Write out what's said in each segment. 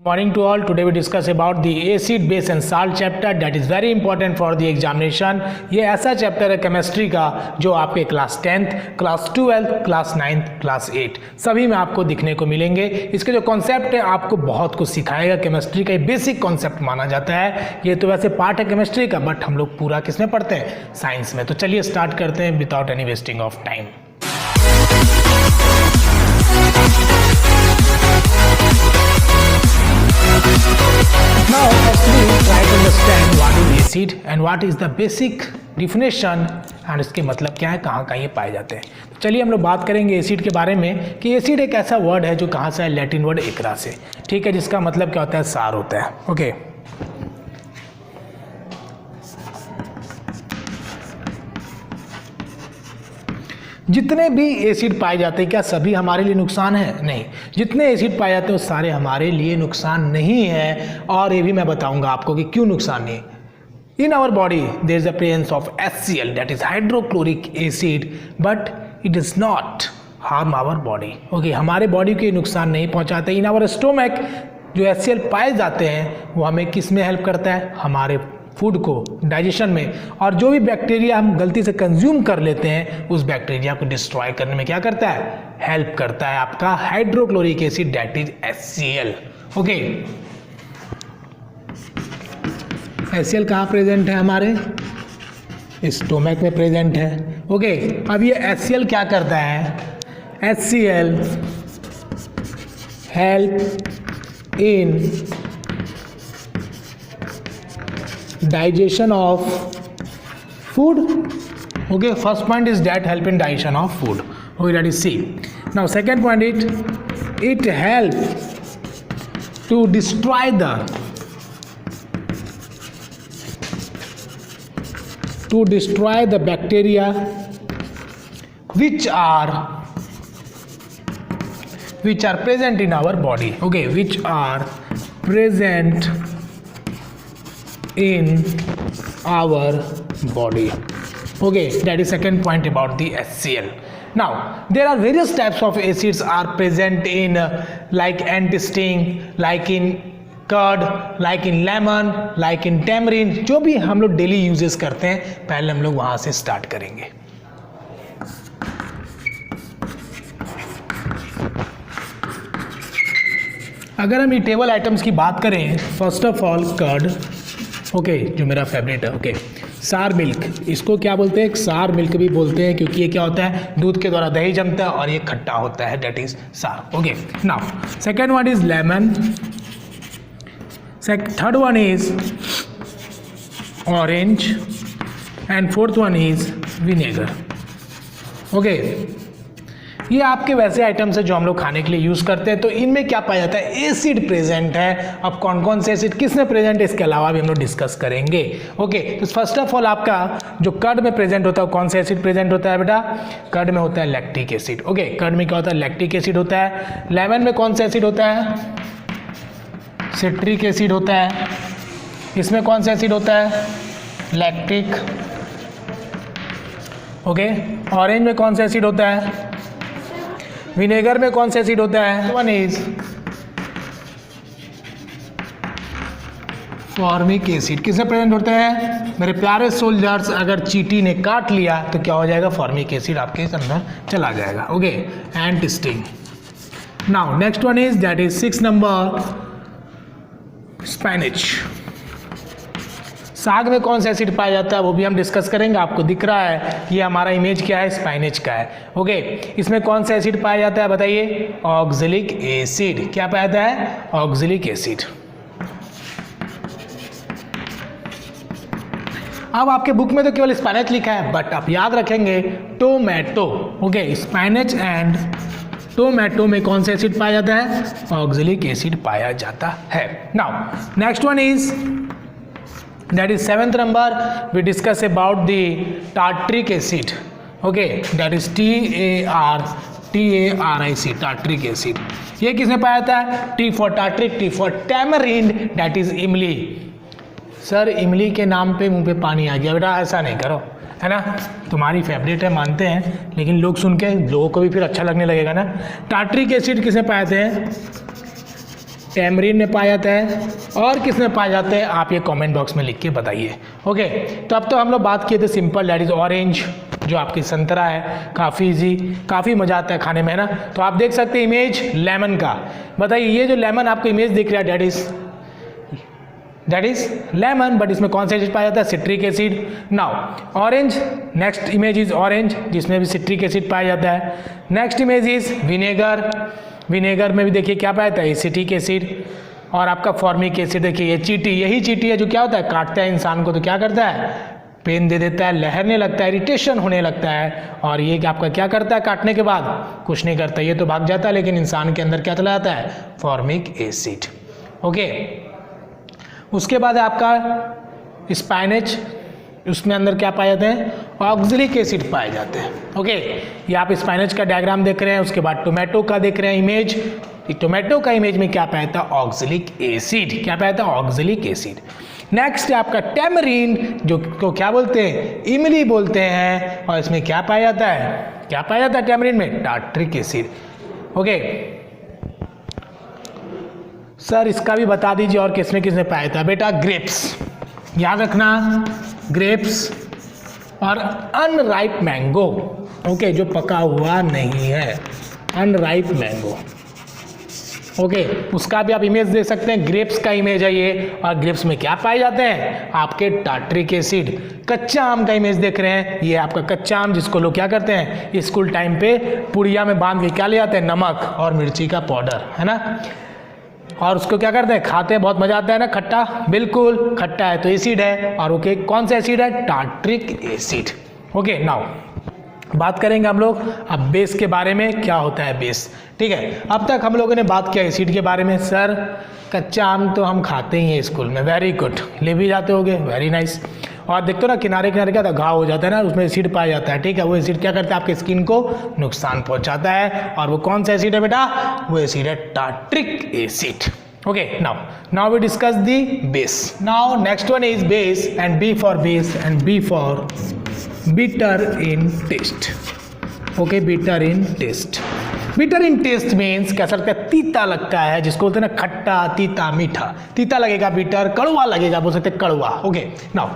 Morning to all. Today we discuss about the acid, base and salt chapter that is very important for the examination. ये ऐसा chapter है chemistry का जो आपके class 10th, class 12th, class 9th, class 8 सभी में आपको दिखने को मिलेंगे। इसके जो कॉन्सेप्ट है आपको बहुत कुछ सिखाएगा। केमिस्ट्री का बेसिक कॉन्सेप्ट माना जाता है। ये तो वैसे पार्ट है केमिस्ट्री का, बट हम लोग पूरा किसमें पढ़ते हैं? साइंस में। तो चलिए स्टार्ट करते हैं without any wasting of time. Now firstly try to understand what is acid and what is the basic definition and इसके मतलब क्या है, कहाँ कहाँ ये पाए जाते हैं। तो चलिए हम लोग बात करेंगे एसिड के बारे में कि एसिड एक ऐसा वर्ड है जो कहाँ से है, लैटिन वर्ड एकरा से, ठीक है, जिसका मतलब क्या होता है? सार होता है। ओके, जितने भी एसिड पाए जाते हैं क्या सभी हमारे लिए नुकसान है? नहीं। जितने एसिड पाए जाते हैं वो सारे हमारे लिए नुकसान नहीं है, और ये भी मैं बताऊंगा आपको कि क्यों नुकसान नहीं। In our body there is the presence of HCl that is hydrochloric acid but it does not harm our body. Okay, हमारे बॉडी को नुकसान नहीं पहुंचाते। इन आवर स्टोमक जो HCl पाए जाते हैं वो हमें किस में हेल्प करता है? हमारे फूड को डाइजेशन में, और जो भी बैक्टीरिया हम गलती से कंज्यूम कर लेते हैं उस बैक्टीरिया को डिस्ट्रॉय करने में क्या करता है? हेल्प करता है आपका hydrochloric acid that is HCl। Okay, HCl कहाँ प्रेजेंट है? हमारे स्टोमक में प्रेजेंट है। ओके, अब ये HCl क्या करता है? HCl help in digestion of food. Okay, first point is that help in digestion of food. Okay, that is C. Now second point, it helps to destroy the bacteria which are present in our body. Okay, which are present in our body. Okay, that is second point about the HCl. Now there are various types of acids are present in like antisting, like in curd, like in lemon, like in tamarind, जो भी हम लोग daily uses करते हैं। पहले हम लोग वहां से स्टार्ट करेंगे। अगर हम ईटेबल आइटम्स की बात करें, first of all curd, okay, जो मेरा फेवरेट है। ओके, सार मिल्क, इसको क्या बोलते हैं? सार मिल्क भी बोलते हैं, क्योंकि ये क्या होता है? दूध के द्वारा दही जमता है और ये खट्टा होता है, दैट इज सार। Okay, now second one is lemon, third one is orange and fourth one is vinegar. Okay, ये आपके वैसे आइटम्स है जो हम लोग खाने के लिए यूज़ करते हैं। तो इनमें क्या पाया जाता है? एसिड प्रेजेंट है। अब कौन कौन से एसिड किसमें प्रेजेंट है इसके अलावा भी हम लोग डिस्कस करेंगे। ओके, तो फर्स्ट ऑफ ऑल आपका जो कर्ड में प्रेजेंट होता है कौन सा एसिड प्रेजेंट होता है बेटा? कर्ड में होता है लैक्टिक एसिड। ओके, कर्ड में क्या होता है? लैक्टिक एसिड होता है। लेमन में कौन सा एसिड होता है? सिट्रिक एसिड होता है। इसमें कौन सा एसिड होता है? लैक्टिक। ओके, ऑरेंज में कौन सा एसिड होता है? विनेगर में कौन सा एसिड होता है? One is formic acid. किसमें प्रेजेंट होता है मेरे प्यारे सोल्जर्स? अगर चींटी ने काट लिया तो क्या हो जाएगा? फॉर्मिक एसिड आपके अंदर चला जाएगा। Okay, and sting. Now next one is that is 6 number spinach. साग में कौन सा एसिड पाया जाता है वो भी हम डिस्कस करेंगे। आपको दिख रहा है ये हमारा इमेज क्या है? स्पाइनेच का है। ओके, इसमें कौन सा एसिड पाया जाता है बताइए? Oxalic acid. क्या पाया जाता है? Oxalic acid. अब आपके बुक में तो केवल स्पाइनेच लिखा है, बट आप याद रखेंगे टोमेटो। ओके, स्पाइनेच एंड टोमेटो में कौन सा एसिड पाया जाता है? ऑक्जेलिक एसिड पाया जाता है। Now next one is that is 7th number, we discuss about the tartaric acid. Okay, that is TARIC, tartaric acid. ये किसने पाया था? T for tartaric, T for tamarind, that is इमली। सर इमली के नाम पे मुंह पे पानी आ गया बेटा, ऐसा नहीं करो, है ना। तुम्हारी फेवरेट है मानते हैं, लेकिन लोग सुन के लोगों को भी फिर अच्छा लगने लगेगा ना। टार्टरिक एसिड किसे पाए थे? टैमरीन में पाया जाता है और किस में पाया जाता है, आप ये कमेंट बॉक्स में लिख के बताइए। ओके, तो अब तो हम लोग बात किए थे सिंपल, दैट इज ऑरेंज, जो आपकी संतरा है, काफ़ी इजी, काफ़ी मज़ा आता है खाने में, है ना। तो आप देख सकते हैं इमेज लेमन का। बताइए ये जो लेमन आपको इमेज दिख रहा है दैट इज लेमन, बट इसमें कौन सा एसिड पाया जाता है, citric acid. Now orange, next image is orange, जिसमें भी सिट्रिक एसिड पाया जाता है। Next image is vinegar, vinegar में भी देखिए क्या पाया जाता है, एसिटिक एसिड। और आपका फॉर्मिक एसिड, देखिए ये चींटी, यही चींटी है जो क्या होता है, काटता है इंसान को तो क्या करता है, पेन दे देता है, लहरने लगता है, इरिटेशन होने लगता है। और ये आपका क्या करता है, काटने के बाद कुछ नहीं करता, ये तो भाग जाता है, लेकिन इंसान के अंदर क्या चला जाता है, फॉर्मिक एसिड। ओके, उसके बाद आपका स्पाइनच, उसमें अंदर क्या पाए जाते हैं, ऑक्जेलिक एसिड पाए जाते हैं। ओके, ये आप स्पाइनच का डायग्राम देख रहे हैं, उसके बाद टोमेटो का देख रहे हैं इमेज। टोमेटो का इमेज में क्या पाया था, ऑक्जेलिक एसिड, क्या पाया था, ऑक्जेलिक एसिड। नेक्स्ट है आपका टैमरीन, जो को क्या बोलते हैं, इमली बोलते हैं, और इसमें क्या पाया जाता है, क्या पाया जाता है टैमरीन में, टार्ट्रिक एसिड। ओके सर, इसका भी बता दीजिए और किसमें किसमें पाया था। बेटा ग्रेप्स, याद रखना, ग्रेप्स और अनराइप मैंगो। ओके, जो पका हुआ नहीं है, अनराइप मैंगो। ओके, उसका भी आप इमेज दे सकते हैं, ग्रेप्स का इमेज है ये। और ग्रेप्स में क्या पाए जाते हैं, आपके टार्ट्रिक एसिड। कच्चा आम का इमेज देख रहे हैं, ये आपका कच्चा आम, जिसको लोग क्या करते हैं, स्कूल टाइम पे पुड़िया में बांध के क्या ले जाते हैं, नमक और मिर्ची का पाउडर, है ना, और उसको क्या करते हैं, खाते हैं, बहुत मजा आता है ना, खट्टा, बिल्कुल खट्टा है तो एसिड है। और ओके, कौन सा एसिड है, टार्ट्रिक एसिड। ओके, नाउ बात करेंगे हम लोग अब बेस के बारे में, क्या होता है बेस। ठीक है, अब तक हम लोगों ने बात किया एसिड के बारे में। सर कच्चा आम तो हम खाते ही हैं स्कूल में, वेरी गुड, ले भी जाते होगे, वेरी नाइस। और देखते हो ना किनारे किनारे क्या था, घाव हो जाता है ना, उसमें एसिड पाया जाता है। ठीक है, वो एसिड क्या करता है, आपके स्किन को नुकसान पहुंचाता है। और वो कौन सा एसिड है बेटा, वो एसिड है tartaric acid. Okay, now we discuss the base. Now next one is base, and B for base and B for bitter in taste. Okay, bitter in taste. Bitter in taste means कैसा लगता है, तीता लगता है, जिसको बोलते हैं ना खट्टा, तीता, मीठा। तीता लगेगा बिटर, कड़वा लगेगा, बोल सकते हैं कड़वा। ओके, नाउ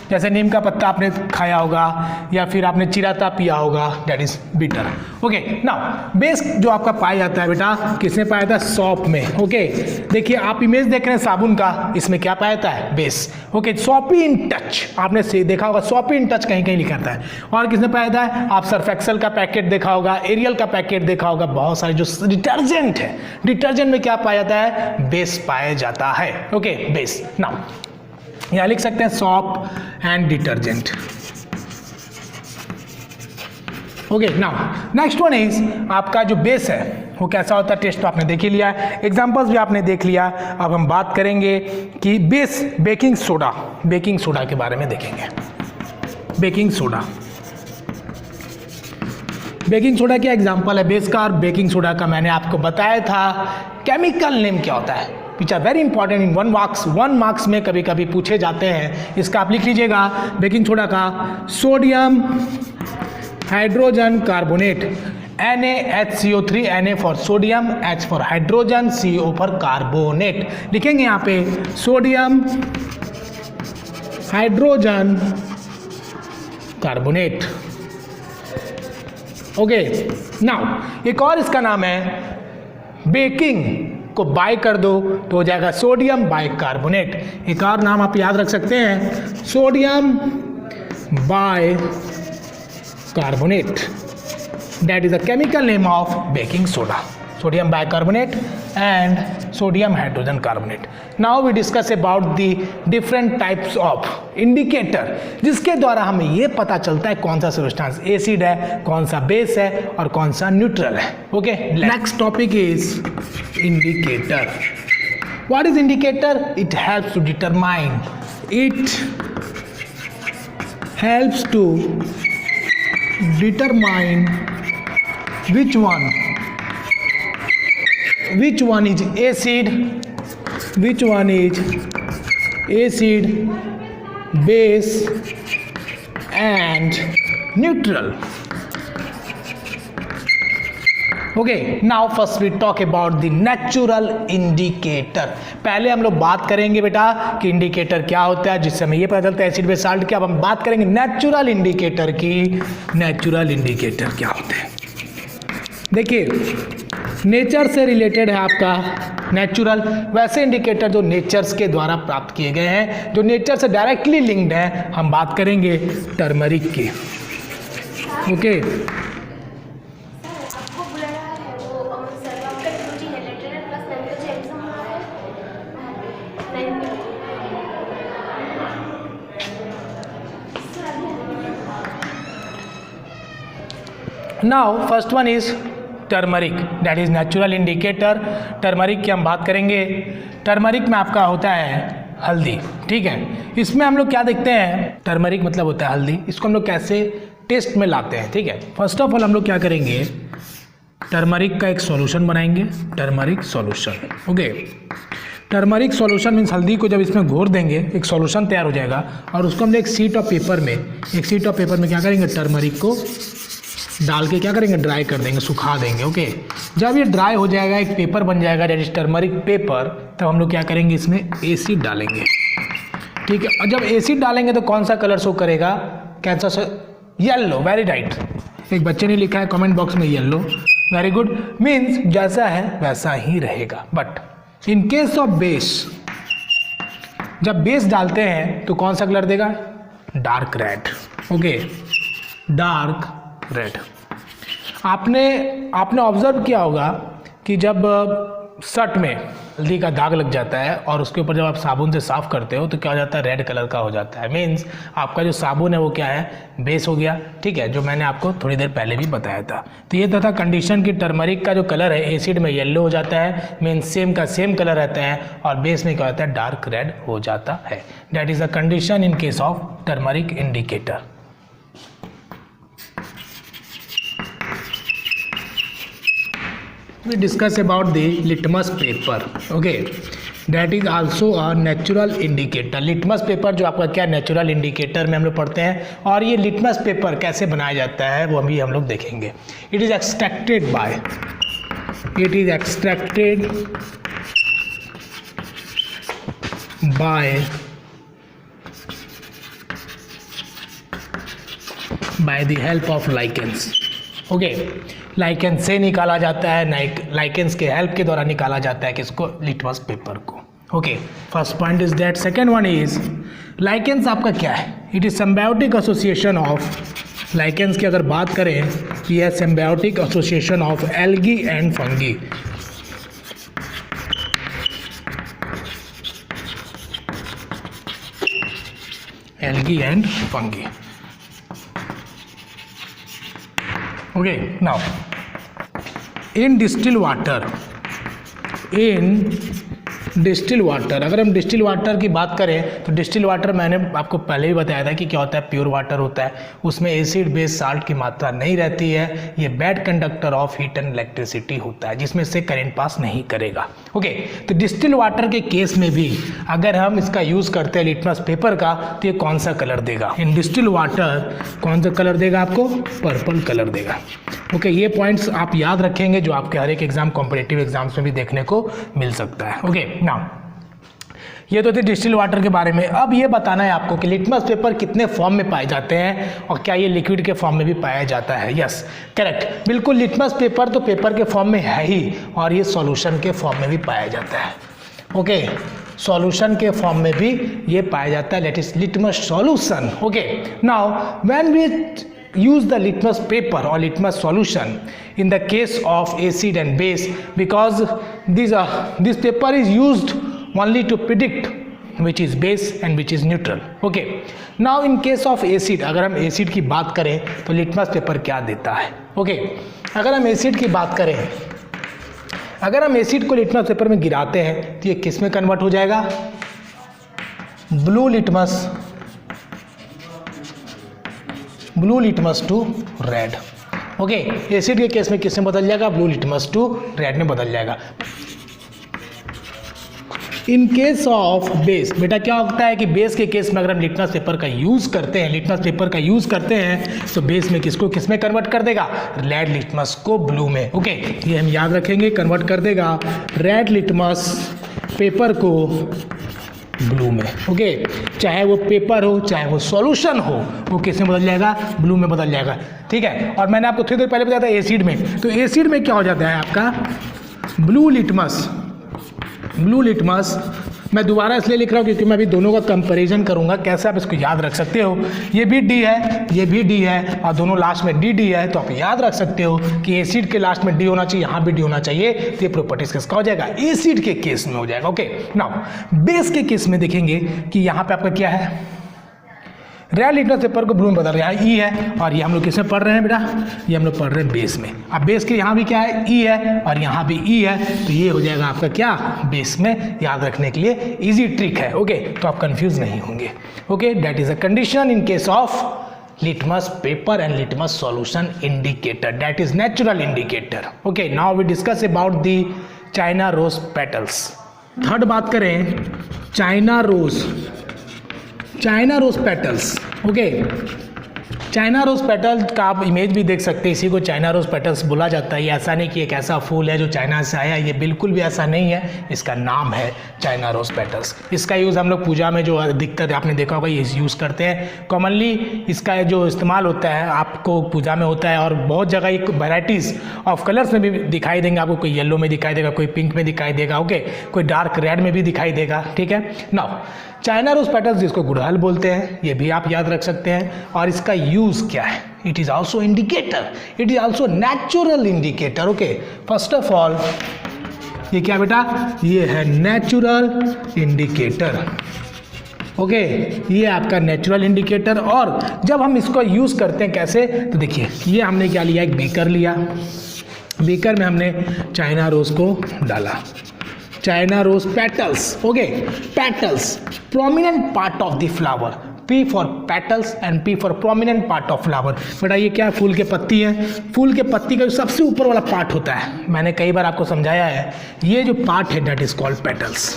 जैसे नीम का पत्ता आपने खाया होगा या फिर आपने चिराता पिया होगा, that is bitter. Okay, now base जो आपका पाया जाता है बेटा, किसमें पाया जाता है, सॉप में। ओके, देखिए आप इमेज देख रहे हैं साबुन का, इसमें क्या पाया जाता है, base. Okay, soppy in touch, आपने से देखा होगा, सॉपी इन टच कहीं कहीं लिखा रहता है। और किसमें पाया जाता है, आप सर्फ एक्सेल का पैकेट देखा होगा, एरियल का पैकेट देखा होगा, बहुत सारे जो डिटर्जेंट है, डिटर्जेंट में क्या पाया जाता है, बेस पाया जाता है। Okay, base. नाउ यहाँ लिख सकते हैं shop and detergent. Okay, now next one is आपका जो बेस है वो कैसा होता है, टेस्ट तो आपने देख ही लिया है, एग्जांपल्स भी आपने देख लिया। अब हम बात करेंगे कि base, baking soda, baking soda के बारे में देखेंगे। बेकिंग सोडा, बेकिंग सोडा क्या एग्जांपल है बेस का, और बेकिंग सोडा का मैंने आपको बताया था केमिकल नेम क्या होता है, which are very important in 1 marks में कभी कभी पूछे जाते हैं। इसका आप लिख लीजिएगा, बेकिंग सोडा का sodium hydrogen carbonate, NaHCO3, Na for sodium, H for hydrogen, CO for carbonate. लिखेंगे यहाँ पे sodium hydrogen carbonate. Okay, now एक और इसका नाम है, बेकिंग को बाय कर दो तो हो जाएगा सोडियम बाय कार्बोनेट। एक और नाम आप याद रख सकते हैं, sodium bicarbonate, that is the chemical name of baking soda, sodium bicarbonate and sodium hydrogen carbonate. Now we discuss about the different types of indicator, जिसके द्वारा हमें ये पता चलता है कौन सा सब्सटेंस एसिड है, कौन सा बेस है और कौन सा न्यूट्रल है। Okay, next topic is indicator. What is indicator? It helps to determine, it helps to determine which one is acid, which one is acid, base and neutral. Okay, now first we talk about the natural indicator. पहले हम लोग बात करेंगे बेटा कि indicator क्या होता है, जिससे हमें ये पता चलता है एसिड बेस साल्ट क्या। अब हम बात करेंगे नेचुरल इंडिकेटर की। नेचुरल इंडिकेटर क्या होते हैं? देखिए, नेचर से रिलेटेड है आपका नेचुरल, वैसे इंडिकेटर जो नेचर्स के द्वारा प्राप्त किए गए हैं, जो नेचर से डायरेक्टली लिंक्ड है। हम बात करेंगे टर्मरिक की। Okay, now first one is turmeric, that is natural indicator. Turmeric की हम बात करेंगे। टर्मरिक में आपका होता है हल्दी, ठीक है। इसमें हम लोग क्या देखते हैं, टर्मरिक मतलब होता है हल्दी। इसको हम लोग कैसे टेस्ट में लाते हैं, ठीक है। फर्स्ट ऑफ ऑल हम लोग क्या करेंगे, टर्मरिक का एक सॉल्यूशन बनाएंगे, turmeric solution. Okay, turmeric solution means हल्दी को जब इसमें घोर देंगे एक सॉल्यूशन तैयार हो जाएगा, और उसको हम लोग एक शीट ऑफ पेपर में क्या करेंगे, टर्मरिक को डाल के क्या करेंगे, ड्राई कर देंगे, सुखा देंगे। ओके, जब ये ड्राई हो जाएगा, एक पेपर बन जाएगा दैट इज टर्मरिक पेपर, तब हम लोग क्या करेंगे, इसमें एसिड डालेंगे, ठीक है। और जब एसिड डालेंगे तो कौन सा कलर शो करेगा, कैसा शो, येलो, वेरी राइट। एक बच्चे ने लिखा है कमेंट बॉक्स में येलो, वेरी गुड। मीन्स जैसा है वैसा ही रहेगा। But in case of base, जब बेस डालते हैं तो कौन सा कलर देगा, dark red. Okay, dark red. आपने ऑब्जर्व किया होगा कि जब शर्ट में हल्दी का दाग लग जाता है और उसके ऊपर जब आप साबुन से साफ़ करते हो तो क्या हो जाता है, रेड कलर का हो जाता है। मीन्स आपका जो साबुन है वो क्या है, बेस हो गया, ठीक है, जो मैंने आपको थोड़ी देर पहले भी बताया था। तो ये था कंडीशन कि टर्मरिक का जो कलर है एसिड में येलो हो जाता है, मीन्स सेम का सेम कलर रहता है, और बेस में क्या होता है, डार्क रेड हो जाता है। That is the condition in case of turmeric indicator. We discuss about the litmus paper. Okay, that is also a natural indicator. litmus paper जो आपका क्या नेचुरल इंडिकेटर में हम लोग पढ़ते हैं, और ये litmus paper कैसे बनाया जाता है वो भी हम लोग देखेंगे। It is extracted by the help of lichens. Okay, lichens से निकाला जाता है, लाइकेंस के हेल्प के द्वारा निकाला जाता है किसको, लिटमस पेपर को। Okay, first point is that. Second one is lichens आपका क्या है, it is symbiotic association of, lichens की अगर बात करें तो यह symbiotic association of algae and fungi. Algae and fungi. Okay, now in distilled water, अगर हम डिस्टिल वाटर की बात करें तो डिस्टिल वाटर मैंने आपको पहले भी बताया था कि क्या होता है, प्योर वाटर होता है, उसमें एसिड बेस साल्ट की मात्रा नहीं रहती है, ये bad conductor of heat and electricity होता है, जिसमें से करंट पास नहीं करेगा। ओके, तो डिस्टिल वाटर के केस में भी अगर हम इसका यूज़ करते हैं लिटमस पेपर का, तो ये कौन सा कलर देगा, इन डिस्टिल वाटर कौन सा कलर देगा आपको, पर्पल कलर देगा। ओके, ये पॉइंट्स आप याद रखेंगे जो आपके हर एक एग्जाम, कॉम्पिटिटिव एग्जाम्स में भी देखने को मिल सकता है। ओके, नाउ ये तो थे डिस्टिल वाटर के बारे में। अब ये बताना है आपको कि लिटमस पेपर कितने फॉर्म में पाए जाते हैं और क्या ये लिक्विड के फॉर्म में भी पाया जाता है। यस, करेक्ट, बिल्कुल। लिटमस पेपर तो पेपर के फॉर्म में है ही, और ये सॉल्यूशन के फॉर्म में भी पाया जाता है। ओके, सॉल्यूशन के फॉर्म में भी ये पाया जाता है, that is litmus solution. Okay, now when we use the litmus paper or litmus solution in the case of acid and base, because this paper is used only to predict which is base and which is neutral. Okay, now in case of acid, अगर हम acid की बात करें तो litmus paper क्या देता है। Okay, अगर हम एसिड की बात करें, अगर हम एसिड को लिटमस पेपर में गिराते हैं तो ये किस में कन्वर्ट हो जाएगा, blue litmus to red. Okay, acid के केस में किस में बदल जाएगा, ब्लू लिटमस टू रेड में बदल जाएगा। इन केस ऑफ बेस, बेटा क्या होता है कि बेस के केस में अगर हम लिटमस पेपर का यूज़ करते हैं, तो बेस में किस में कन्वर्ट कर देगा, रेड लिटमस को ब्लू में। ओके, ये हम याद रखेंगे, कन्वर्ट कर देगा रेड लिटमस पेपर को ब्लू में। ओके, चाहे वो पेपर हो चाहे वो सॉल्यूशन हो, वो किस में बदल जाएगा, ब्लू में बदल जाएगा। ठीक है, और मैंने आपको थोड़ी देर पहले बताया था एसिड में, तो एसिड में क्या हो जाता है आपका ब्लू लिटमस। मैं दोबारा इसलिए लिख रहा हूँ क्योंकि मैं अभी दोनों का कंपैरिजन करूंगा, कैसे आप इसको याद रख सकते हो। ये भी डी है, ये भी डी है, और दोनों लास्ट में डी डी है, तो आप याद रख सकते हो कि एसिड के लास्ट में डी होना चाहिए, यहाँ भी डी होना चाहिए। तो ये प्रॉपर्टीज किसका हो जाएगा, एसिड के केस में हो जाएगा। ओके, नाउ बेस के केस में देखेंगे कि यहाँ पे आपका क्या है, रेड लिटमस पेपर को ब्लू में बदल रहा है, ई है, और ये हम लोग किस में पढ़ रहे हैं बेटा, ये हम लोग पढ़ रहे हैं बेस में। अब बेस के यहाँ भी क्या है, ई है, और यहाँ भी ई है, तो ये हो जाएगा आपका क्या, बेस में। याद रखने के लिए इजी ट्रिक है। ओके, तो आप कंफ्यूज नहीं होंगे। Okay, that is a condition in case of litmus paper and litmus solution indicator, that is natural indicator. Okay, now we discuss about the China rose petals. Third बात करें China rose petals. Okay, China rose petal का आप image भी देख सकते हैं, इसी को चाइना रोज पेटल्स बोला जाता है। ये ऐसा नहीं कि एक ऐसा फूल है जो चाइना से आया, ये बिल्कुल भी ऐसा नहीं है, इसका नाम है चाइना रोज पेटल्स। इसका यूज़ हम लोग पूजा में जो अधिकतर आपने देखा होगा ये यूज़ करते हैं कॉमनली। इसका जो इस्तेमाल होता है आपको पूजा में होता है, और बहुत जगह एक वेराइटीज़ ऑफ कलर्स में भी दिखाई देंगे आपको, कोई येलो में दिखाई देगा, कोई पिंक में दिखाई देगा, ओके, कोई डार्क रेड में भी दिखाई देगा। ठीक है, नाउ चाइना रोज पेटल्स जिसको गुड़हल बोलते हैं, ये भी आप याद रख सकते हैं। और इसका यूज़ क्या है, it is also indicator, it is also natural indicator. Okay, first of all ये क्या बेटा, ये है नेचुरल इंडिकेटर। ओके, ये आपका नेचुरल इंडिकेटर। और जब हम इसको यूज़ करते हैं कैसे, तो देखिए ये हमने क्या लिया, एक बीकर लिया, बीकर में हमने चाइना रोज को डाला, China rose petals. Okay, petals prominent part of the flower, P for petals and P for prominent part of flower. बेटा ये क्या, फूल के पत्ती है, फूल के पत्ती का जो सबसे ऊपर वाला पार्ट होता है, मैंने कई बार आपको समझाया है, ये जो पार्ट है that is called petals.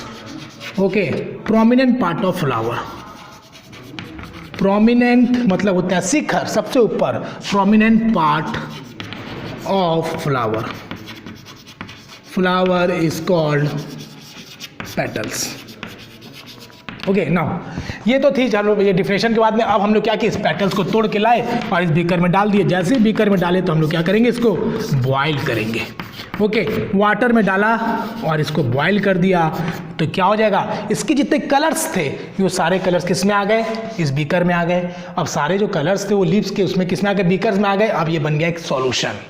Okay, prominent part of flower, prominent मतलब होता है शिखर, सबसे ऊपर, prominent part of flower, flower is called petals. Okay, now ये तो थी, चलो ये डिफिनेशन के बाद में अब हम लोग क्या किए, इस पेटल्स को तोड़ के लाए और इस बीकर में डाल दिए। जैसे ही बीकर में डाले तो हम लोग क्या करेंगे, इसको बॉयल करेंगे। ओके, वाटर में डाला और इसको बॉयल कर दिया, तो क्या हो जाएगा, इसके जितने कलर्स थे वो सारे कलर्स किस में आ गए, इस बीकर में आ गए। अब सारे जो कलर्स थे वो लीव्स के उसमें किस में आ गए, बीकर्स में आ गए। अब ये बन गया एक सॉल्यूशन।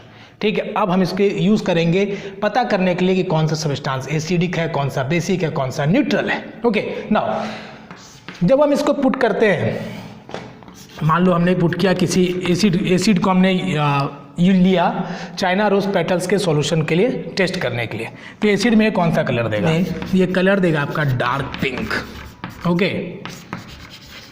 ठीक है, अब हम इसके यूज़ करेंगे पता करने के लिए कि कौन सा सब्सटेंस एसिडिक है, कौन सा बेसिक है, कौन सा न्यूट्रल है। ओके, नाउ जब हम इसको पुट करते हैं, मान लो हमने पुट किया किसी एसिड को हमने लिया चाइना रोज पेटल्स के सॉल्यूशन के लिए टेस्ट करने के लिए, तो एसिड में कौन सा कलर देगा, ये कलर देगा आपका डार्क पिंक। ओके,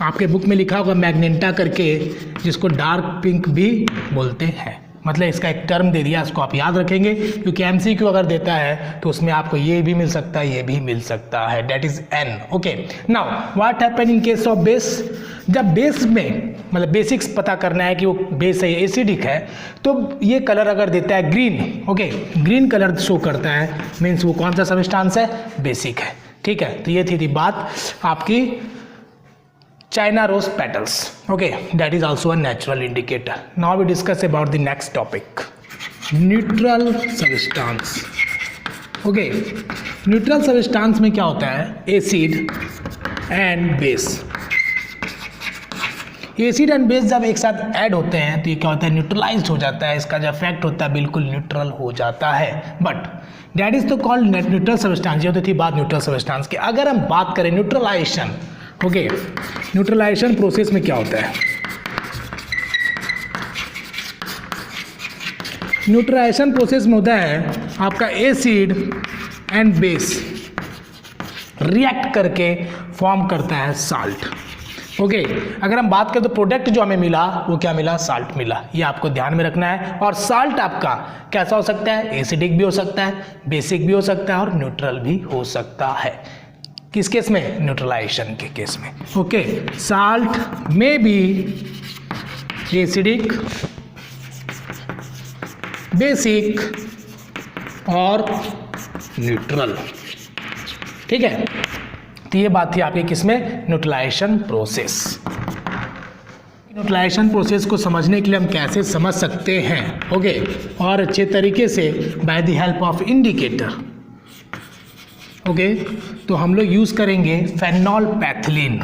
आपके बुक में लिखा होगा मैग्नेटा करके, जिसको डार्क पिंक भी बोलते हैं, मतलब इसका एक टर्म दे दिया, इसको आप याद रखेंगे क्योंकि एमसीक्यू अगर देता है तो उसमें आपको ये भी मिल सकता है, ये भी मिल सकता है, that is an. Okay, now what happen in case of base, जब बेस में मतलब बेसिक्स पता करना है कि वो बेस है एसिडिक है, तो ये कलर अगर देता है green, okay, green colour show करता है, मीन्स वो कौन सा सब्सटेंस है, बेसिक है। ठीक है, तो ये थी बात आपकी China rose petals. Okay, that is also a natural indicator. Now we discuss about the next topic, neutral substance. Okay, neutral substance में क्या होता है, acid and base. Acid and base जब एक साथ ऐड होते हैं तो ये क्या होता है, न्यूट्रलाइज्ड हो जाता है, इसका जो इफेक्ट होता है बिल्कुल न्यूट्रल हो जाता है। बट दैट इज तो कॉल्ड न्यूट्रल सब्सटेंस। ये होती थी बात न्यूट्रल सब्सटेंस की। अगर हम बात करें न्यूट्रलाइजेशन, ओके, न्यूट्रलाइजेशन प्रोसेस में क्या होता है, न्यूट्रलाइजेशन प्रोसेस में होता है आपका एसिड एंड बेस रिएक्ट करके फॉर्म करता है साल्ट। ओके, अगर हम बात करें तो प्रोडक्ट जो हमें मिला वो क्या मिला, साल्ट मिला, ये आपको ध्यान में रखना है। और साल्ट आपका कैसा हो सकता है, एसिडिक भी हो सकता है, बेसिक भी हो सकता है और न्यूट्रल भी हो सकता है। किस केस में? न्यूट्रलाइजेशन के केस में। ओके, साल्ट में बी एसिडिक, बेसिक और न्यूट्रल। ठीक है, तो ये बात थी आपके किसमें? Neutralisation process. न्यूट्रलाइजेशन प्रोसेस को समझने के लिए हम कैसे समझ सकते हैं? ओके, और अच्छे तरीके से by the help of indicator. Okay, तो हम लोग यूज करेंगे फेनोल्फैथलीन।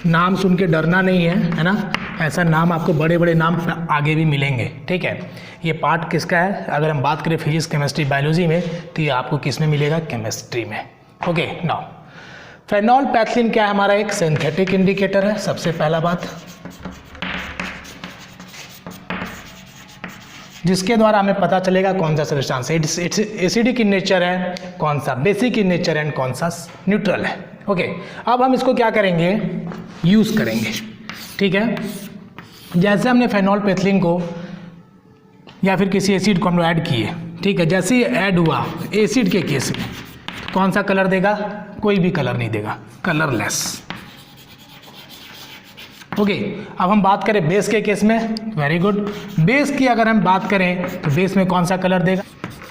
नाम सुन के डरना नहीं है ना, ऐसा नाम आपको बड़े बड़े नाम आगे भी मिलेंगे। ठीक है, ये पार्ट किसका है? अगर हम बात करें फिजिक्स, केमिस्ट्री, बायोलॉजी में, तो ये आपको किस में मिलेगा? केमिस्ट्री में। ओके, नाउ फेनोल्फैथलीन क्या है? हमारा एक सिंथेटिक इंडिकेटर है। सबसे पहला बात, जिसके द्वारा हमें पता चलेगा कौन सा सब्सटेंस एसिडिक इन नेचर है, कौन सा बेसिक इन नेचर है, कौन सा न्यूट्रल है। ओके, अब हम इसको क्या करेंगे? यूज करेंगे। ठीक है, जैसे हमने फेनोल्फैथलीन को या फिर किसी एसिड को हम लोग ऐड किए, ठीक है, जैसे ही ऐड हुआ एसिड के केस में, कौन सा कलर देगा? कोई भी कलर नहीं देगा, कलरलेस। ओके, अब हम बात करें बेस के केस में। वेरी गुड, बेस की अगर हम बात करें तो बेस में कौन सा कलर देगा?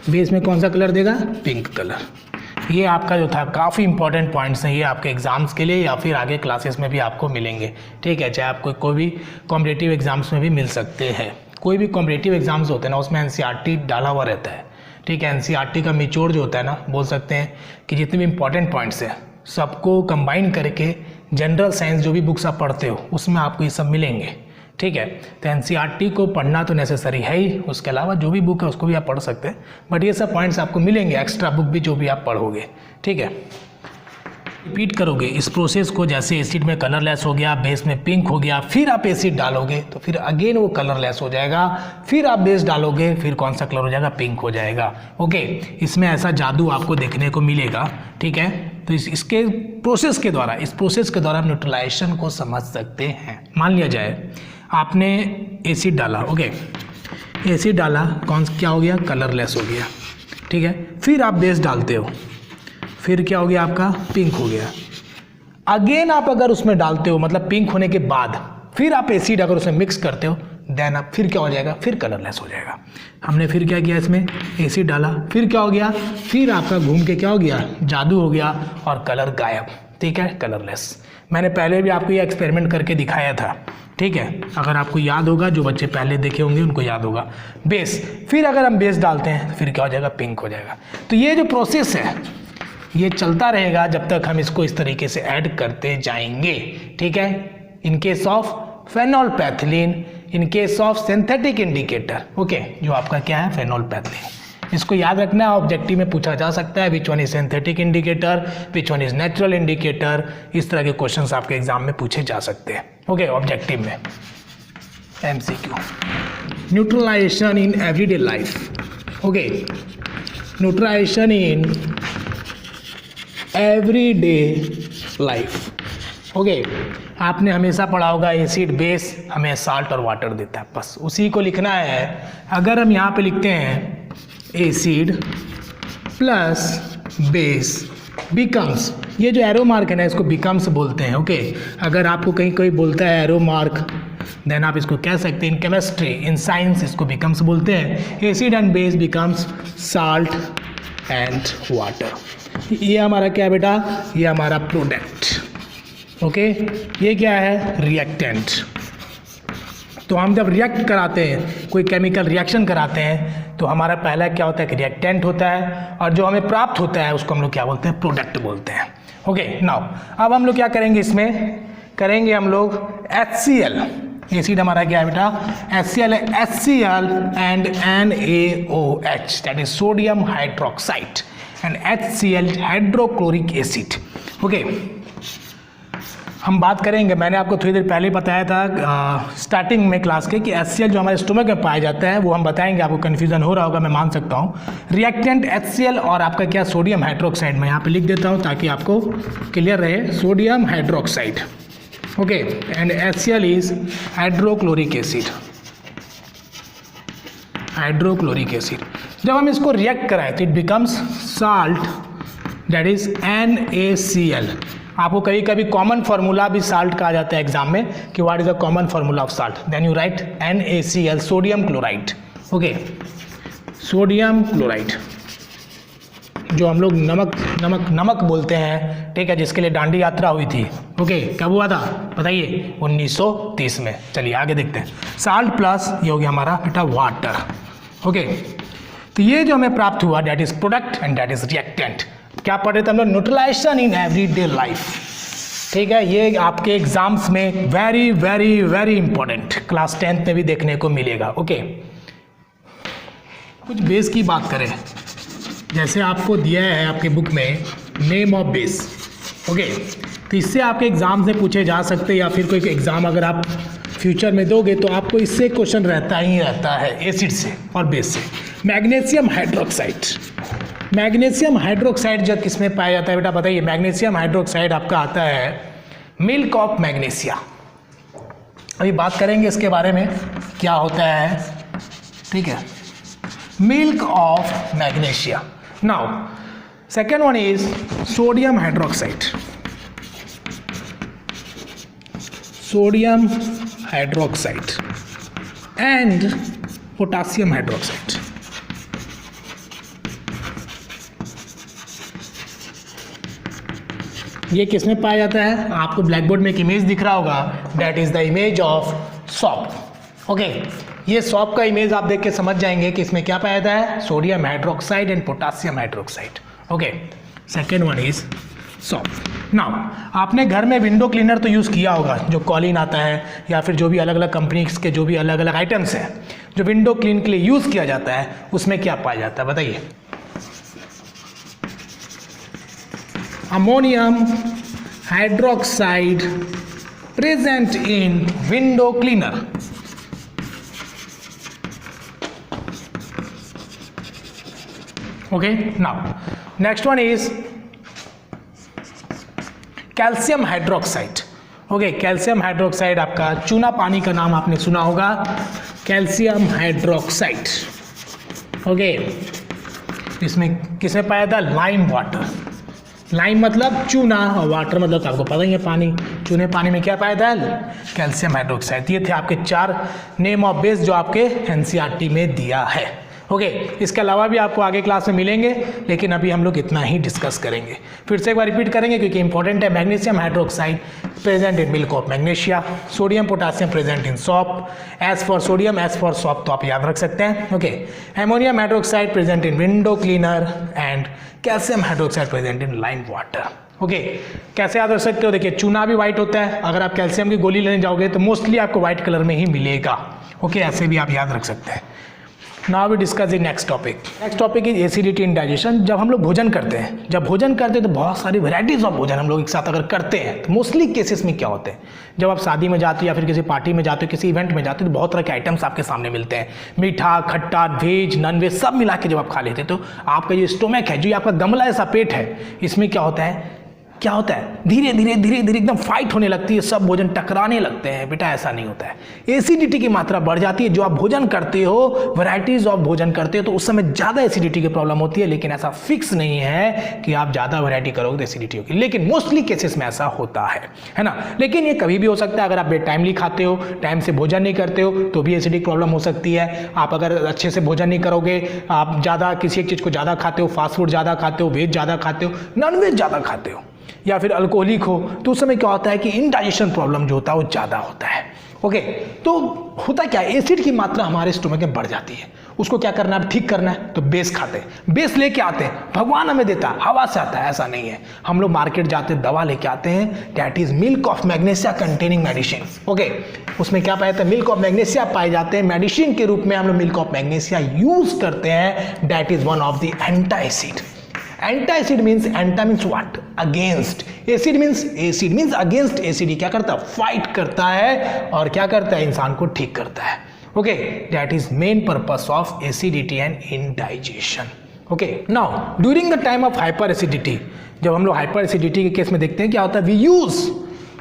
बेस में कौन सा कलर देगा? Pink colour. ये आपका जो था काफ़ी इंपॉर्टेंट पॉइंट्स हैं, ये आपके एग्जाम्स के लिए या फिर आगे क्लासेस में भी आपको मिलेंगे। ठीक है, चाहे आपको कोई भी कॉम्पिटिटिव एग्जाम्स में भी मिल सकते हैं। कोई भी कॉम्पिटिटिव एग्जाम्स होते हैं ना, उसमें एनसीईआरटी डाला हुआ रहता है। ठीक है, एनसीईआरटी का निचोड़ जो होता है ना, बोल सकते हैं कि जितने भी इंपॉर्टेंट पॉइंट्स हैं सबको कंबाइन करके जनरल साइंस जो भी बुक्स आप पढ़ते हो उसमें आपको ये सब मिलेंगे। ठीक है, तो एनसीईआरटी को पढ़ना तो नेसेसरी है ही, उसके अलावा जो भी बुक है उसको भी आप पढ़ सकते हैं, बट ये सब पॉइंट्स आपको मिलेंगे एक्स्ट्रा बुक भी जो भी आप पढ़ोगे। ठीक है, रिपीट करोगे इस प्रोसेस को, जैसे एसिड में कलरलेस हो गया, बेस में पिंक हो गया, फिर आप एसिड डालोगे तो फिर अगेन वो कलरलेस हो जाएगा, फिर आप बेस डालोगे, फिर कौन सा कलर हो जाएगा? पिंक हो जाएगा। ओके, इसमें ऐसा जादू आपको देखने को मिलेगा। ठीक है, तो इसके प्रोसेस के द्वारा हम न्यूट्रलाइजेशन को समझ सकते हैं। मान लिया जाए आपने एसिड डाला, ओके, एसिड डाला, क्या हो गया? कलरलेस हो गया। ठीक है, फिर आप बेस डालते हो, फिर क्या हो गया? आपका पिंक हो गया। अगेन आप अगर उसमें डालते हो, मतलब पिंक होने के बाद फिर आप एसिड अगर उसमें मिक्स करते हो, देन आप फिर क्या हो जाएगा? फिर कलरलेस हो जाएगा। हमने फिर क्या किया? इसमें एसिड डाला, फिर क्या हो गया? फिर आपका घूम के क्या हो गया? जादू हो गया और कलर गायब। ठीक है, कलरलेस। मैंने पहले भी आपको ये एक्सपेरिमेंट करके दिखाया था। ठीक है, अगर आपको याद होगा, जो बच्चे पहले देखे होंगे उनको याद होगा। बेस, फिर अगर हम बेस डालते हैं तो फिर क्या हो जाएगा? पिंक हो जाएगा। तो ये जो प्रोसेस है ये चलता रहेगा जब तक हम इसको इस तरीके से ऐड करते जाएंगे। ठीक है, in case of phenolphthalein, in case of synthetic indicator. Okay, जो आपका क्या है? फेनोल्फैथलीन। इसको याद रखना है, ऑब्जेक्टिव में पूछा जा सकता है which one is synthetic indicator, which one is natural indicator. इस तरह के क्वेश्चंस आपके एग्जाम में पूछे जा सकते हैं। ओके, ऑब्जेक्टिव में MCQ. Neutralization in everyday life. Okay, neutralization in everyday life. Okay, आपने हमेशा पढ़ा होगा एसिड बेस हमें साल्ट और वाटर देता है, बस उसी को लिखना है। अगर हम यहाँ पे लिखते हैं एसिड प्लस बेस बिकम्स, ये जो एरो मार्क है ना इसको बिकम्स बोलते हैं। ओके, अगर आपको कहीं कोई बोलता है एरो मार्क, देन आप इसको कह सकते हैं इन केमिस्ट्री, इन साइंस इसको बिकम्स बोलते हैं। Acid and base becomes salt and water. ये हमारा क्या है बेटा? ये हमारा प्रोडक्ट। ओके, ये क्या है? रिएक्टेंट। तो हम जब रिएक्ट कराते हैं, कोई केमिकल रिएक्शन कराते हैं, तो हमारा पहला क्या होता है? कि रिएक्टेंट होता है, और जो हमें प्राप्त होता है उसको हम लोग क्या बोलते हैं? प्रोडक्ट बोलते हैं। ओके, नाउ अब हम लोग क्या करेंगे? इसमें करेंगे हम लोग HCl। एसिड हमारा क्या है बेटा? HCl है, HCl and NaOH, that is sodium hydroxide, and HCl hydrochloric acid. Okay, हम बात करेंगे, मैंने आपको थोड़ी देर पहले बताया था स्टार्टिंग में क्लास के कि HCl जो हमारे स्टोमक में पाया जाता है वो हम बताएंगे। आपको कन्फ्यूजन हो रहा होगा, मैं मान सकता हूँ। रिएक्टेंट HCl और आपका क्या? Sodium hydroxide. मैं यहाँ पे लिख देता हूँ ताकि आपको क्लियर रहे, sodium hydroxide. Okay, and HCl is hydrochloric acid. Hydrochloric acid जब हम इसको रिएक्ट कराएं तो it becomes salt that is NaCl। आपको कभी कभी कॉमन फार्मूला भी साल्ट कहा जाता है एग्जाम में कि what is the common formula of salt, then you write NaCl, sodium chloride. Okay, sodium chloride जो हम लोग नमक बोलते हैं, ठीक है, जिसके लिए दांडी यात्रा हुई थी। ओके, कब हुआ था बताइए? 1930 में। चलिए आगे देखते हैं। साल्ट प्लस ये हो गया हमारा बेटा वाटर। ओके, तो ये जो हमें प्राप्त हुआ that is product and that is reactant. क्या पढ़ रहे थे हम लोग? Neutralization in everyday life. ठीक है, ये आपके एग्जाम्स में very very very important, class 10th में भी देखने को मिलेगा। ओके, कुछ बेस की बात करें, जैसे आपको दिया है आपके बुक में नेम ऑफ बेस। ओके, तो इससे आपके एग्जाम से पूछे जा सकते हैं, या फिर कोई एग्जाम अगर आप फ्यूचर में दोगे तो आपको इससे क्वेश्चन रहता ही रहता है, एसिड से और बेस से। मैग्नीशियम हाइड्रोक्साइड, मैग्नीशियम हाइड्रोक्साइड जब किस में पाया जाता है बेटा बताइए? मैग्नीशियम हाइड्रोक्साइड आपका आता है मिल्क ऑफ मैग्नीशिया। अभी बात करेंगे इसके बारे में क्या होता है, ठीक है, milk of magnesia. Now second one is sodium hydroxide, sodium hydroxide and potassium hydroxide. ये किस में पाया जाता है? आपको ब्लैक बोर्ड में एक इमेज दिख रहा होगा, that is the image of shop. Okay, ये सॉप का इमेज आप देख के समझ जाएंगे कि इसमें क्या पाया जाता है? Sodium hydroxide and potassium hydroxide. Okay, second one is shop. Now आपने घर में विंडो क्लीनर तो यूज़ किया होगा, जो कॉलिन आता है या फिर जो भी अलग अलग कंपनीज के जो भी अलग अलग आइटम्स हैं जो विंडो क्लीन के लिए यूज़ किया जाता है, उसमें क्या पाया जाता है बताइए? Ammonium hydroxide present in window cleaner. Okay, now next one is calcium hydroxide. Okay, calcium hydroxide आपका चूना पानी का नाम आपने सुना होगा, कैल्शियम हाइड्रोक्साइड। ओके, इसमें किसमें पाया था? Lime water. लाइम मतलब चूना और वाटर मतलब आपको पता ही है पानी। चूने पानी में क्या पाया था? Calcium hydroxide. ये थे आपके 4 नेम ऑफ बेस जो आपके NCERT में दिया है। ओके, इसके अलावा भी आपको आगे क्लास में मिलेंगे, लेकिन अभी हम लोग इतना ही डिस्कस करेंगे। फिर से एक बार रिपीट करेंगे क्योंकि इंपॉर्टेंट है। Magnesium hydroxide present in milk of magnesia, sodium potassium present in soap, as for sodium as for soap तो आप याद रख सकते हैं। Okay, ammonium hydroxide present in window cleaner and calcium hydroxide present in lime water. Okay, कैसे याद रख सकते हो? देखिए, चूना भी व्हाइट होता है, अगर आप कैल्शियम की गोली लेने जाओगे तो मोस्टली आपको व्हाइट कलर में ही मिलेगा। ओके, ऐसे भी आप याद रख सकते हैं। Now we discuss the next topic. Next topic is acidity in digestion. जब हम लोग भोजन करते हैं, तो बहुत सारी वेराइटीज ऑफ भोजन हम लोग एक साथ अगर करते हैं तो मोस्टली केसेस में क्या होते हैं? जब आप शादी में जाते हो या फिर किसी पार्टी में जाते हो, किसी इवेंट में जाते हो, तो बहुत तरह के आइटम्स आपके सामने मिलते हैं। मीठा, खट्टा, वेज, नॉन वेज सब मिला के जब आप खा लेते हैं तो आपका जो स्टोमक है, जो आपका गमला ऐसा पेट है, इसमें क्या होता है? धीरे धीरे एकदम फाइट होने लगती है, सब भोजन टकराने लगते हैं। बेटा ऐसा नहीं होता है, एसिडिटी की मात्रा बढ़ जाती है। जो आप भोजन करते हो, वैराइटीज ऑफ भोजन करते हो, तो उस समय ज़्यादा एसिडिटी की प्रॉब्लम होती है। लेकिन ऐसा फिक्स नहीं है कि आप ज़्यादा वैरायटी करोगे तो एसिडिटी होगी, लेकिन मोस्टली केसेस में ऐसा होता है ना। लेकिन ये कभी भी हो सकता है, अगर आप बेड टाइमली खाते हो, टाइम से भोजन नहीं करते हो, तो भी एसिडिक प्रॉब्लम हो सकती है। आप अगर अच्छे से भोजन नहीं करोगे, आप ज़्यादा किसी एक चीज़ को ज़्यादा खाते हो, फास्ट फूड ज़्यादा खाते हो, वेज ज़्यादा खाते हो, नॉन वेज ज़्यादा खाते हो, या फिर अल्कोहलिक हो, तो उस समय क्या होता है कि इनडाइजेशन प्रॉब्लम जो होता है वो ज़्यादा होता है। ओके, तो होता क्या है, एसिड की मात्रा हमारे स्टोमक में बढ़ जाती है। उसको क्या करना है? ठीक करना है तो बेस खाते हैं। बेस लेके आते हैं, भगवान हमें देता है, हवा से आता है, ऐसा नहीं है। हम लोग मार्केट जाते हैं, दवा लेके आते हैं, that is milk of magnesia containing medicine. Okay, उसमें क्या पाया जाता है? मिल्क ऑफ मैग्नीशिया पाए जाते हैं। मेडिसिन के रूप में हम लोग मिल्क ऑफ मैग्नीशिया यूज करते हैं, that is one of the antacid. Antacid means, anta means what? Against. Acid means against. Acid क्या करता है? फाइट करता है, और क्या करता है? इंसान को ठीक करता है। Okay, that is main purpose of acidity and indigestion. Okay, now during the time of hyper acidity, जब हम लोग हाइपर एसिडिटी के केस में देखते हैं क्या होता है? We use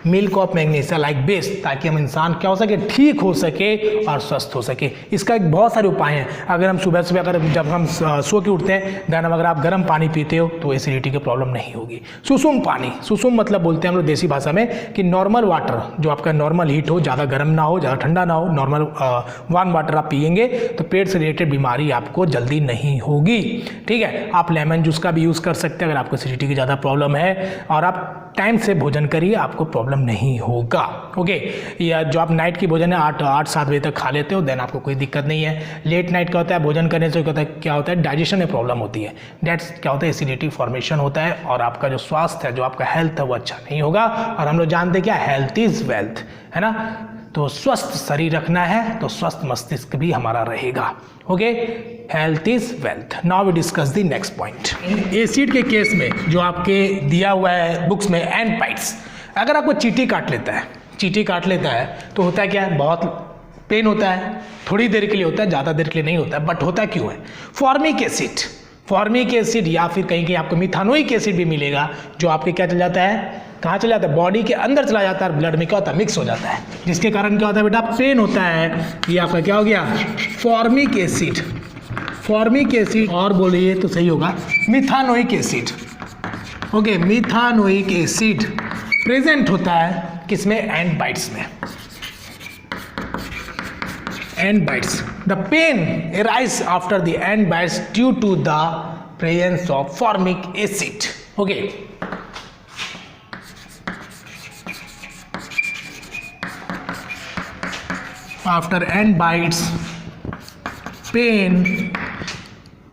milk of magnesia like base, ताकि हम इंसान क्या हो सके, ठीक हो सके और स्वस्थ हो सके। इसका एक बहुत सारे उपाय हैं। अगर हम सुबह सुबह अगर जब हम सो के उठते हैं देन अगर आप गर्म पानी पीते हो तो एसिडिटी की प्रॉब्लम नहीं होगी। सुसुम पानी, सुसुम मतलब बोलते हैं हम लोग देसी भाषा में कि नॉर्मल वाटर, जो आपका नॉर्मल हीट हो, ज़्यादा गर्म ना हो, ज़्यादा ठंडा ना हो, नॉर्मल वार्म वाटर आप पिएंगे तो पेट से रिलेटेड बीमारी आपको जल्दी नहीं होगी। ठीक है, आप लेमन जूस का भी यूज़ कर सकते हैं अगर आपको एसिडिटी की ज़्यादा प्रॉब्लम है, और आप टाइम से भोजन करिए, आपको प्रॉब्लम नहीं होगा। ओके, या जो आप नाइट की भोजन है 8-7 बजे तक खा लेते हो देन आपको कोई दिक्कत नहीं है। लेट नाइट का होता है भोजन करने से क्या होता है, डाइजेशन में प्रॉब्लम होती है, डेट्स क्या होता है, एसिडिटी फॉर्मेशन होता है, और आपका जो स्वास्थ्य है, जो आपका हेल्थ है वो अच्छा नहीं होगा। और हम लोग जानते हैं क्या, हेल्थ इज वेल्थ, है ना। तो स्वस्थ शरीर रखना है तो स्वस्थ मस्तिष्क भी हमारा रहेगा। Okay, health is wealth. Now we discuss the next point. Acid के केस में जो आपके दिया हुआ है बुक्स में एंड बाइट्स, अगर आपको चींटी काट लेता है तो होता है क्या है, बहुत पेन होता है, थोड़ी देर के लिए होता है, ज़्यादा देर के लिए नहीं होता है, बट होता क्यों है, फॉर्मिक एसिड या फिर कहीं आपको मिथानोइक एसिड भी मिलेगा, जो आपके क्या चल जाता है, कहाँ चला जाता है, बॉडी के अंदर चला जाता है, ब्लड में क्या होता है, मिक्स हो जाता है, जिसके कारण क्या होता है बेटा, पेन होता है। ये आपका क्या हो गया, फॉर्मिक एसिड, और बोलिए तो सही होगा methanoic acid. Okay, methanoic acid present होता है किसमें, एंड बाइट्स में। Ant bites, the pain arise after the end bites due to the presence of formic acid. Okay. After end bites, pain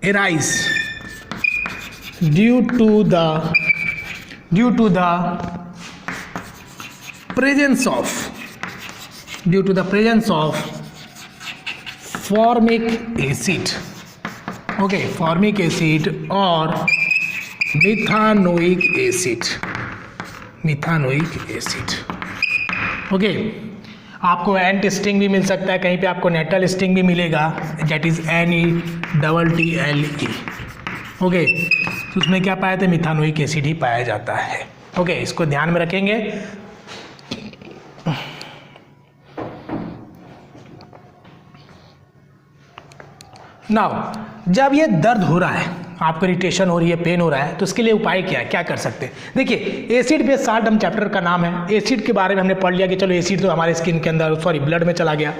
arise due to the presence of formic acid. Okay, formic acid और मिथानोइक acid. Okay, आपको एंट sting भी मिल सकता है, कहीं पे आपको natal sting भी मिलेगा, दैट इज NETTLE। ओके, तो उसमें क्या पाया था, मिथानोइक एसिड ही पाया जाता है। ओके, इसको ध्यान में रखेंगे। नाउ जब ये दर्द हो रहा है, आपको इरिटेशन हो रही है, पेन हो रहा है, तो इसके लिए उपाय क्या कर सकते हैं। देखिए, एसिड बेस साल्ट हम चैप्टर का नाम है, एसिड के बारे में हमने पढ़ लिया कि चलो एसिड तो हमारे स्किन के अंदर ब्लड में चला गया,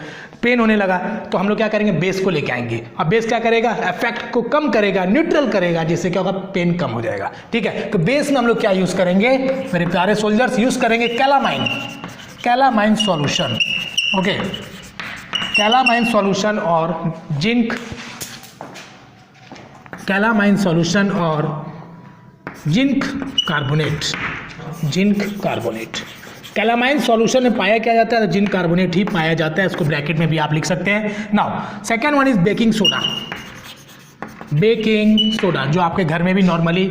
पेन होने लगा, तो हम लोग क्या करेंगे, बेस को लेके आएंगे। अब बेस क्या करेगा, इफेक्ट को कम करेगा, न्यूट्रल करेगा, जिससे क्या होगा, पेन कम हो जाएगा। ठीक है, तो बेस में हम लोग क्या यूज़ करेंगे मेरे प्यारे सोल्जर्स, यूज़ करेंगे calamine solution. Okay, calamine solution और जिंक, कैलामाइन सॉल्यूशन और जिंक कार्बोनेट। कैलामाइन सॉल्यूशन में पाया क्या जाता है, जिंक कार्बोनेट ही पाया जाता है, इसको ब्रैकेट में भी आप लिख सकते हैं। Now second one is baking soda, जो आपके घर में भी नॉर्मली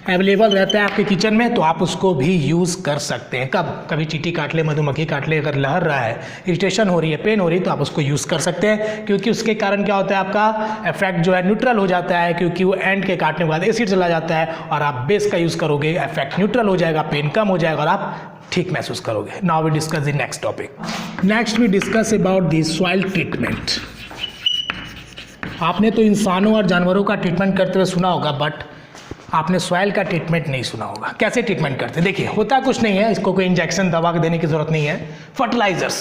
अवेलेबल रहता है आपके किचन में, तो आप उसको भी यूज़ कर सकते हैं। कभी चींटी काट ले, मधुमक्खी काट ले, अगर लहर रहा है, इरिटेशन हो रही है, पेन हो रही है, तो आप उसको यूज़ कर सकते हैं, क्योंकि उसके कारण क्या होता है, आपका इफेक्ट जो है न्यूट्रल हो जाता है, क्योंकि वो एंड के काटने के बाद एसिड चला जाता है, और आप बेस का यूज़ करोगे, इफेक्ट न्यूट्रल हो जाएगा, पेन कम हो जाएगा और आप ठीक महसूस करोगे। Now we discuss the next topic. Next we discuss about the soil treatment. आपने तो इंसानों और जानवरों का ट्रीटमेंट करते हुए सुना होगा, बट आपने सॉइल का ट्रीटमेंट नहीं सुना होगा। कैसे ट्रीटमेंट करते हैं, देखिए, होता कुछ नहीं है, इसको कोई इंजेक्शन दवा देने की जरूरत नहीं है। फर्टिलाइजर्स,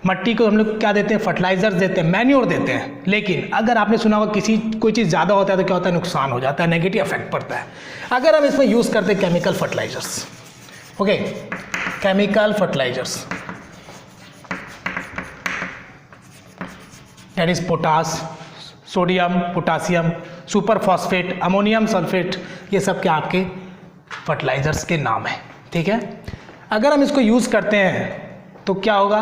मट्टी को हम लोग क्या देते हैं, फर्टिलाइजर्स देते हैं, मैन्योर देते हैं। लेकिन अगर आपने सुना होगा कोई चीज़ ज़्यादा होता है तो क्या होता है, नुकसान हो जाता है, नेगेटिव इफेक्ट पड़ता है। अगर हम इसमें यूज़ करते हैं chemical fertilizers, okay, chemical fertilizers, that is potash, sodium, potassium, super phosphate, ammonium sulphate, ये सब क्या आपके फर्टिलाइजर्स के नाम हैं। ठीक है, अगर हम इसको यूज़ करते हैं तो क्या होगा,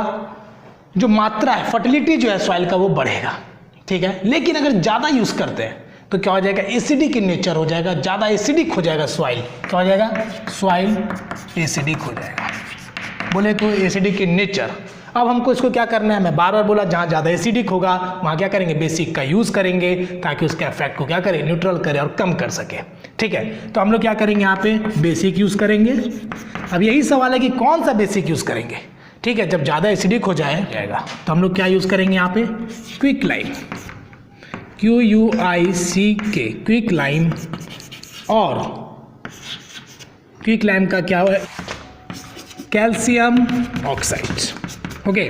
जो मात्रा है, फर्टिलिटी जो है सॉइल का वो बढ़ेगा। ठीक है, लेकिन अगर ज़्यादा यूज़ करते हैं तो क्या हो जाएगा, एसिडिक इन नेचर हो जाएगा, ज़्यादा एसिडिक हो जाएगा सॉइल। क्या हो जाएगा, सॉइल एसिडिक हो जाएगा, बोले तो एसिडिक इन नेचर। अब हमको इसको क्या करना है, मैं बार बार बोला, जहाँ ज़्यादा एसिडिक होगा वहाँ क्या करेंगे, बेसिक का यूज़ करेंगे, ताकि उसके इफेक्ट को क्या करें, न्यूट्रल करें और कम कर सके। ठीक है, तो हम लोग क्या करेंगे, यहाँ पे बेसिक यूज़ करेंगे, अब यही सवाल है कि कौन सा बेसिक यूज़ करेंगे, ठीक है। जब ज़्यादा एसिडिक हो जाएगा तो हम लोग क्या यूज़ करेंगे यहाँ पे, quick lime, QUICK, quick lime. और क्विक लाइम का क्या है, कैल्शियम ऑक्साइड, ओके।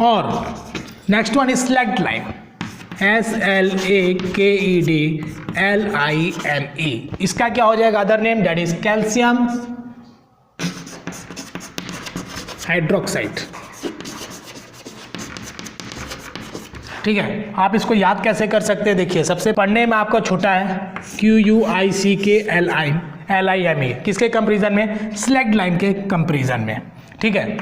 और next one is slagged lime, SLAKEDLIME। इसका क्या हो जाएगा other name, that is calcium hydroxide, ठीक है। आप इसको याद कैसे कर सकते हैं, देखिए सबसे पढ़ने में आपका छोटा है QUICKLIME, किसके कंपेरिजन में, स्लैग्ड लाइम के कंपेरिजन में, ठीक है।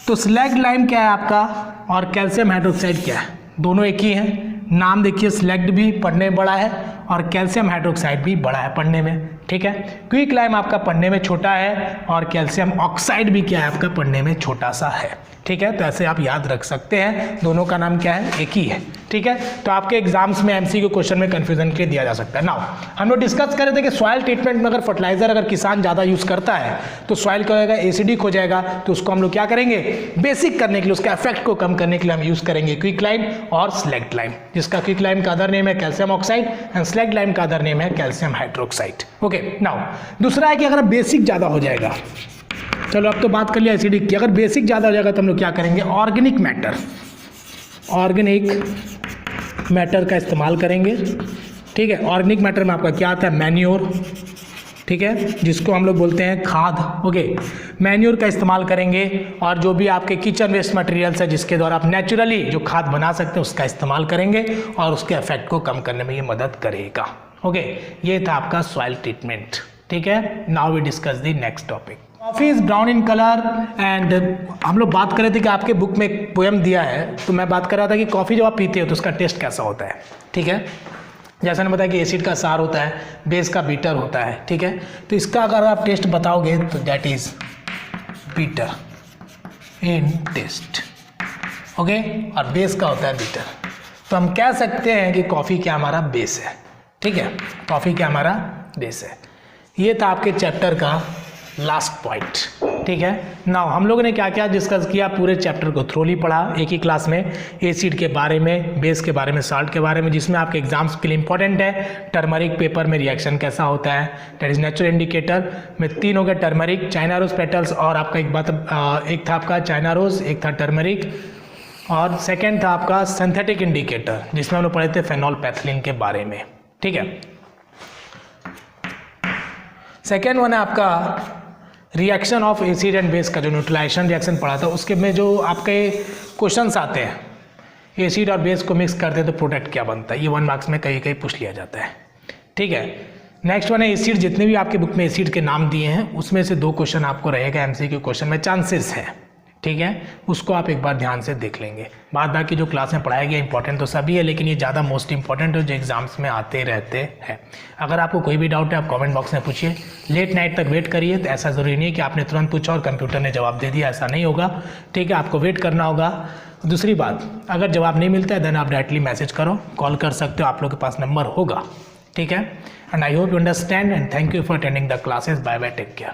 तो स्लैग्ड लाइम क्या है आपका और कैल्शियम हाइड्रोक्साइड क्या है, दोनों एक ही हैं। नाम देखिए, स्लैग्ड भी पढ़ने में बड़ा है और कैल्शियम हाइड्रोक्साइड भी बड़ा है पढ़ने में, ठीक है। क्विक लाइम आपका पढ़ने में छोटा है और कैल्शियम ऑक्साइड भी क्या है आपका पढ़ने में छोटा सा है, ठीक है। तो ऐसे आप याद रख सकते हैं, दोनों का नाम क्या है, एक ही है, ठीक है। तो आपके एग्जाम्स में MCQ क्वेश्चन में कंफ्यूजन के दिया जा सकता है। नाउ हम लोग डिस्कस कर रहे थे कि सॉइल ट्रीटमेंट में अगर फर्टिलाइजर अगर किसान ज़्यादा यूज़ करता है तो सॉइल क्या होगा, एसिडिक हो जाएगा। तो उसको हम लोग क्या करेंगे, बेसिक करने के लिए, उसका इफेक्ट को कम करने के लिए हम यूज़ करेंगे क्विक लाइम और स्लैग्ड लाइम, जिसका क्विक लाइम का अदर नेम है calcium oxide and slagged lime का अदर नेम है कैल्शियम हाइड्रोक्साइड, ओके। नाउ दूसरा है कि अगर बेसिक ज़्यादा हो जाएगा, चलो अब तो बात कर लिया एसिडिक की, अगर बेसिक ज़्यादा हो जाएगा तो हम लोग क्या करेंगे, ऑर्गेनिक मैटर का इस्तेमाल करेंगे, ठीक है। ऑर्गेनिक मैटर में आपका क्या आता है, मैन्योर, ठीक है, जिसको हम लोग बोलते हैं खाद, ओके। मैन्योर का इस्तेमाल करेंगे और जो भी आपके किचन वेस्ट मटेरियल्स है जिसके द्वारा आप नेचुरली जो खाद बना सकते हैं उसका इस्तेमाल करेंगे और उसके इफेक्ट को कम करने में ये मदद करेगा, ओके। ये था आपका सॉइल ट्रीटमेंट, ठीक है। Now we discuss the next topic. Coffee is brown in colour and हम लोग बात कर रहे थे कि आपके बुक में एक पोएम दिया है, तो मैं बात कर रहा था कि कॉफ़ी जब आप पीते हो तो उसका टेस्ट कैसा होता है, ठीक है। जैसा मैंने बताया कि एसिड का सार होता है, बेस का बीटर होता है, ठीक है। तो इसका अगर आप टेस्ट बताओगे तो that is bitter in taste, okay. और बेस का होता है बीटर। तो हम कह सकते हैं कि कॉफ़ी क्या हमारा बेस है, ठीक है। कॉफ़ी क्या हमारा बेस है। ये था आपके चैप्टर का लास्ट पॉइंट, ठीक है। नाउ हम लोगों ने क्या क्या डिस्कस किया, पूरे चैप्टर को थ्रोली पढ़ा एक ही क्लास में, एसिड के बारे में, बेस के बारे में, साल्ट के बारे में, जिसमें आपके एग्जाम्स के लिए इंपॉर्टेंट है टर्मरिक पेपर में रिएक्शन कैसा होता है, दैट इज नेचुरल इंडिकेटर में 3 हो गए, टर्मरिक, चाइना रोज पेटल्स और आपका एक था आपका चाइना रोज, एक था टर्मरिक और सेकेंड था आपका सिंथेटिक इंडिकेटर जिसमें हम लोग पढ़े थे फेनॉल पैथिलीन के बारे में, ठीक है। सेकेंड वन है आपका reaction of acid and base का जो न्यूट्रलाइजेशन रिएक्शन पढ़ा था, उसके में जो आपके क्वेश्चंस आते हैं, एसिड और बेस को मिक्स करते हैं तो प्रोडक्ट क्या बनता है, ये 1 मार्क्स में कहीं कहीं पूछ लिया जाता है, ठीक है। नेक्स्ट वन है एसिड, जितने भी आपके बुक में एसिड के नाम दिए हैं उसमें से 2 क्वेश्चन आपको रहेगा MCQ क्वेश्चन में, चांसेस है, ठीक है। उसको आप एक बार ध्यान से देख लेंगे। बाद बाकी जो क्लास में पढ़ाया गया इंपॉर्टेंट तो सभी है, लेकिन ये ज़्यादा मोस्ट इंपॉर्टेंट है जो एग्जाम्स में आते रहते हैं। अगर आपको कोई भी डाउट है आप कमेंट बॉक्स में पूछिए, लेट नाइट तक वेट करिए। तो ऐसा ज़रूरी नहीं है कि आपने तुरंत पूछा और कंप्यूटर ने जवाब दे दिया, ऐसा नहीं होगा, ठीक है। आपको वेट करना होगा। दूसरी बात, अगर जवाब नहीं मिलता है देन आप डायरेक्टली मैसेज करो, कॉल कर सकते हो, आप लोग के पास नंबर होगा, ठीक है। And I hope you understand and thank you for attending the classes. Bye bye, take care.